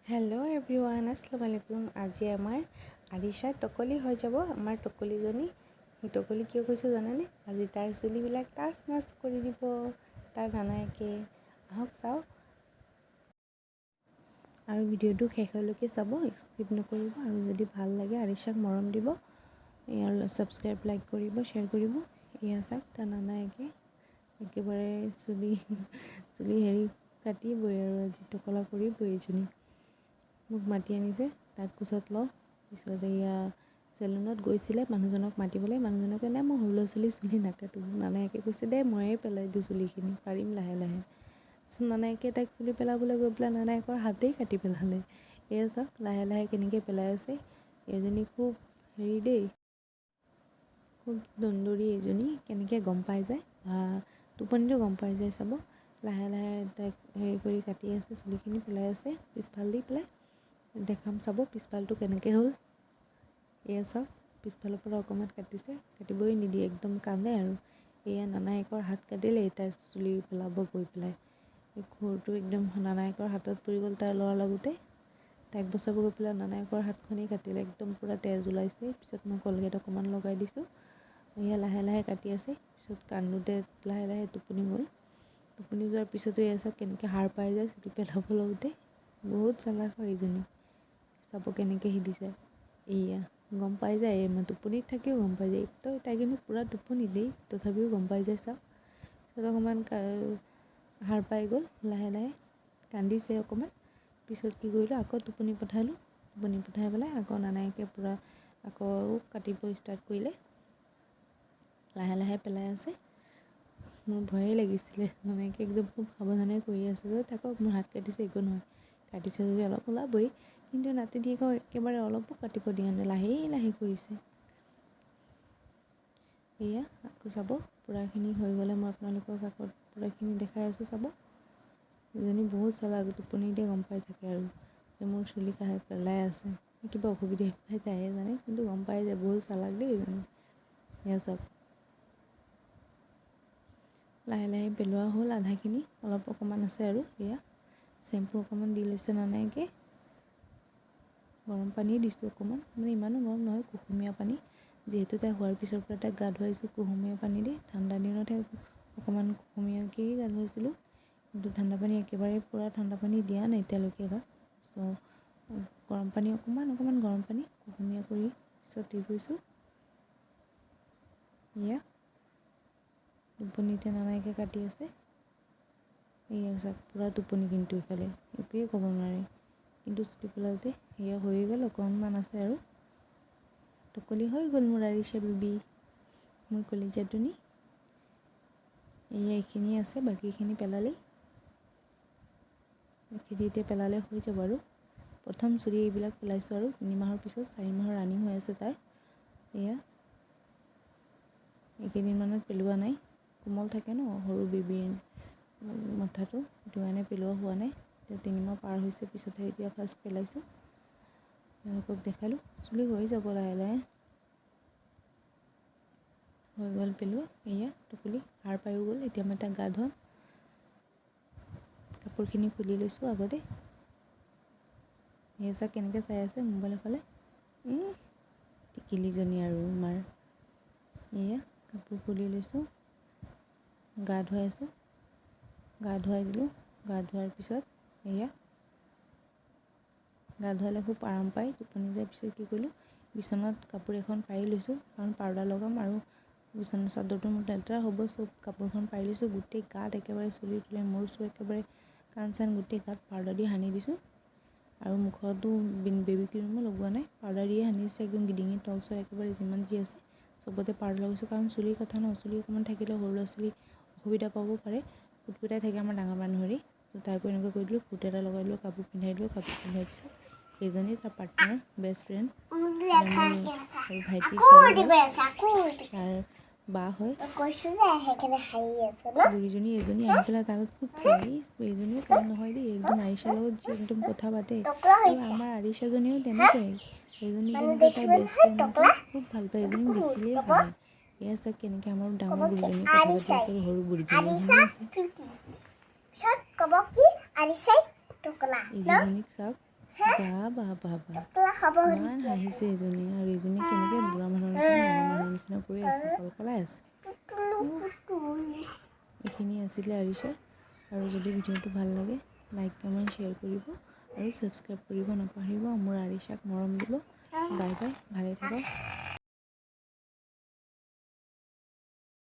Hello' everyone, আসসালামু আলাইকুম। আজি আমাৰ আৰিশাৰ টকলি হৈ যাব। আমাৰ টকলিজনী টকলি কিয় কৈছোঁ জানেনে? আজি তাৰ চুলিবিলাক টাচ নাচ কৰি দিব তাৰ নানায়কে। আহক চাওঁ আৰু ভিডিঅ'টো শেষলৈকে চাব, স্কিপ নকৰিব। আৰু যদি ভাল লাগে আৰিশাক মৰম দিব, ইয়াৰ ছাবস্ক্ৰাইব, লাইক কৰিব, শ্বেয়াৰ কৰিব। এয়া চাওক তাৰ নানায়কে একেবাৰে চুলি হেৰি কাটিবই আৰু আজি টকলা কৰিবই। এজনী মোক মাতি আনিছে, তাক কোচত লওঁ। পিছত এয়া চেলুনত গৈছিলে মানুহজনক মাতিবলৈ। মানুহজনকে নাই, মই সৰু ল'ৰা ছোৱালী চুলি নাকাটো। নানায়কে কৈছে দে ময়ে পেলাই দিওঁ চুলিখিনি, পাৰিম লাহে লাহে। নানায়কে তাইক চুলি পেলাবলৈ গৈ পেলাই নানায়কৰ হাতেই কাটি পেলালে। এয়া চাওক লাহে লাহে কেনেকৈ পেলাই আছে। এজনী খুব হেৰি দেই, খুব দন্দৰী এজনী। কেনেকৈ গম পাই যায়, টোপনিটো গম পাই যায়। চাব লাহে লাহে তাইক হেৰি কৰি কাটি আছে, চুলিখিনি পেলাই আছে পিছফাল দি পেলাই। দেখাম চাব পিছফালটো কেনেকৈ হ'ল। এয়া চাওক পিছফালৰ পৰা অকণমান কাটিছে, কাটিবই নিদিয়ে, একদম কান্দে। আৰু এয়া নানায়কৰ হাত কাটিলে, তাইৰ চুলি পেলাব গৈ পেলাই এই ঘৰটো একদম নানায়কৰ হাতত পৰি গ'ল। তাইৰ ল'ৰা লাগোতে তাইক বচাব গৈ পেলাই নানায়কৰ হাতখনেই কাটিলে, একদম পূৰা তেজ ওলাইছে। পিছত মই কলগেট অকণমান লগাই দিছোঁ। এয়া লাহে লাহে কাটি আছে। পিছত কান্দোতে লাহে লাহে টোপনি গ'ল। টোপনি যোৱাৰ পিছতো এয়া চাওক কেনেকৈ সাৰ পাই যায় চুলি পেলাব লওঁতে। বহুত চালাক হয় এইজনী। চাব কেনেকৈ সিদিছে। এয়া গম পাই যায়, মই টোপনিত থাকিও গম পাই যায়। তাই কিন্তু পূৰা টোপনি দেই, তথাপিও গম পাই যায়। চাওক পিছত অকণমান সাৰ পাই গ'ল, লাহে লাহে কান্দিছে অকণমান। পিছত কি কৰিলোঁ, আকৌ টোপনি পঠালোঁ। টোপনি পঠাই পেলাই আকৌ নানায়কে পূৰা আকৌ কাটিব ষ্টাৰ্ট কৰিলে। লাহে লাহে পেলাই আছে। মোৰ ভয়ে লাগিছিলে। নানায়কে একদম খুব সাৱধানে কৰি আছে যে তাকক মোৰ হাত কাটিছে, একো নহয়। কাটিছে যদি অলপ ওলাবই, কিন্তু নাতিনীয়েক আকৌ একেবাৰে অলপো কাটিব দিয়া নাই, লাহে লাহে কৰিছে। এয়া আকৌ চাব পূৰাখিনি হৈ গ'লে মই আপোনালোকক আকৌ পূৰাখিনি দেখাই আছোঁ। চাব এজনী বহুত চালাক, টোপনিতে গম পাই থাকে আৰু যে মোৰ চুলি কাহে পেলাই আছে, কিবা অসুবিধা পাই তাইহে জানে, কিন্তু গম পাই যায়। বহুত চালাক দেই এজনী। এয়া চাওক লাহে লাহে পেলোৱা হ'ল আধাখিনি, অলপ অকণমান আছে আৰু। এয়া চেম্পু অকণমান দি লৈছে নানায়কে। গৰম পানী দিছোঁ অকণমান, মানে ইমানো গৰম নহয়, কুহুমীয়া পানী। যিহেতু তাই হোৱাৰ পিছৰ পৰা তাইক গা ধুৱাইছোঁ কুহুমীয়া পানী দি। ঠাণ্ডা দিনতহে অকণমান কুহুমীয়াকৈয়ে গা ধুৱাইছিলোঁ, কিন্তু ঠাণ্ডা পানী একেবাৰে পূৰা ঠাণ্ডা পানী দিয়া নাই এতিয়ালৈকে গাত। গৰম পানী অকণমান গৰম পানী কুহুমীয়া কৰি পিছত দি গৈছোঁ। এয়া টোপনিতে নানায়কে কাটি আছে। এয়া চাওক পূৰা টোপনি, কিন্তু ইফালে একোৱেই ক'ব নোৱাৰে। কিন্তু চুলি পেলাওঁতে সেয়া হৈ গ'ল, অকণমান আছে আৰু। টকলি হৈ গ'ল মোৰ আৰিশা বেবী, মোৰ কলিজাটোনী। এয়া এইখিনি আছে, বাকীখিনি পেলালেই, এইখিনিতে পেলালে হৈ যাব। আৰু প্ৰথম চুলি এইবিলাক পেলাইছোঁ আৰু 3 মাহৰ পিছত, 4 মাহৰ ৰানিং হৈ আছে তাৰ। এয়া এইকেইদিনমানত পেলোৱা নাই, কোমল থাকে ন সৰু বেবীৰ মাথাটো, সেইটো কাৰণে পেলোৱা হোৱা নাই। এতিয়া 3 মাহ পাৰ হৈছে, পিছতহে এতিয়া ফাৰ্ষ্ট পেলাইছোঁ। তেওঁলোকক দেখালোঁ। চুলি হৈ যাব লাহে লাহে, হৈ গ'ল পেলোৱা। এয়া টকলি সাৰ পায়ো গ'ল। এতিয়া মই তাক গা ধুৱাম। কাপোৰখিনি খুলি লৈছোঁ আগতে। এয়া চাওক কেনেকৈ চাই আছে মোবাইলৰ ফালে, টিকিলিজনী আৰু আমাৰ। এয়া কাপোৰ খুলি লৈছোঁ, গা ধুৱাই আছোঁ। গা ধুৱাই দিলোঁ। গা ধোৱাৰ পিছত এয়া গা ধুৱালে খুব আৰাম পায়, টোপনি যোৱাৰ পিছত কি কৰিলোঁ, বিচনাত কাপোৰ এখন পাৰি লৈছোঁ, কাৰণ পাউডাৰ লগাম আৰু বিচনা চাদৰটো মোৰ লেতেৰা হ'ব। চব কাপোৰখন পাৰি লৈছোঁ। গোটেই গাত একেবাৰে চুলি তুলি মূৰ চুৰ একেবাৰে কাণ চান গোটেই গাত পাউডাৰ দি সানি দিছোঁ। আৰু মুখতো বেবী ক্ৰীমো লগোৱা নাই, পাউডাৰ দিয়ে সানি দিছোঁ। একদম ডিঙি তল চল একেবাৰে যিমান যি আছে চবতে পাউডাৰ লগাইছোঁ, কাৰণ চুলিৰ কথা ন, চুলি অকণমান থাকিলে সৰু ল'ৰা ছোৱালী অসুবিধা পাব পাৰে। ফুটফুটাই থাকে আমাৰ ডাঙৰ মানুহৰি। তাইকো এনেকৈ কৰি দিলোঁ, ফুট এটা লগাই দিলোঁ, কাপোৰ পিন্ধাই দিলোঁ। কাপোৰ পিন্ধাৰ পিছত এইজনী তাৰ পাৰ্টনাৰ, বেষ্ট ফ্ৰেণ্ড আৰু ভাইটি ছোৱালী, তাৰ বা হয়। বুঢ়ীজনী এজনী আহি পেলাই তাৰ লগত খুব খেলে। এইজনীও কম নহয় দেই, একদম আৰিশাৰ লগত যে একদম কথা পাতে। আমাৰ আৰিশাজনীও তেনেকুৱাই, এইজনী যেনেকৈ তাৰ বেষ্ট ফ্ৰেণ্ড, খুব ভাল পায়। এজনী দেখিলেই হাঁহে। এয়া চাওক কেনেকৈ আমাৰ ডাঙৰ বুঢ়ীজনী কথা পাতি আছে আৰু সৰু বুঢ়ীজনী শুনি আছে। এইকেইজনীক চাওক ইমান হাঁহিছে এজনী, আৰু এজনী কেনেকৈ বুঢ়া মানুহৰ নিচিনা মৰা মানুহৰ নিচিনা কৰি আছে, কলকলাই আছে। এইখিনি আছিলে আৰিছাৰ। আৰু যদি ভিডিঅ'টো ভাল লাগে লাইক কমেণ্ট শ্বেয়াৰ কৰিব আৰু ছাবস্ক্ৰাইব কৰিব নাপাহৰিব। মোৰ আৰিছাক মৰম দিব। বাই বাই, ভালে থাকক।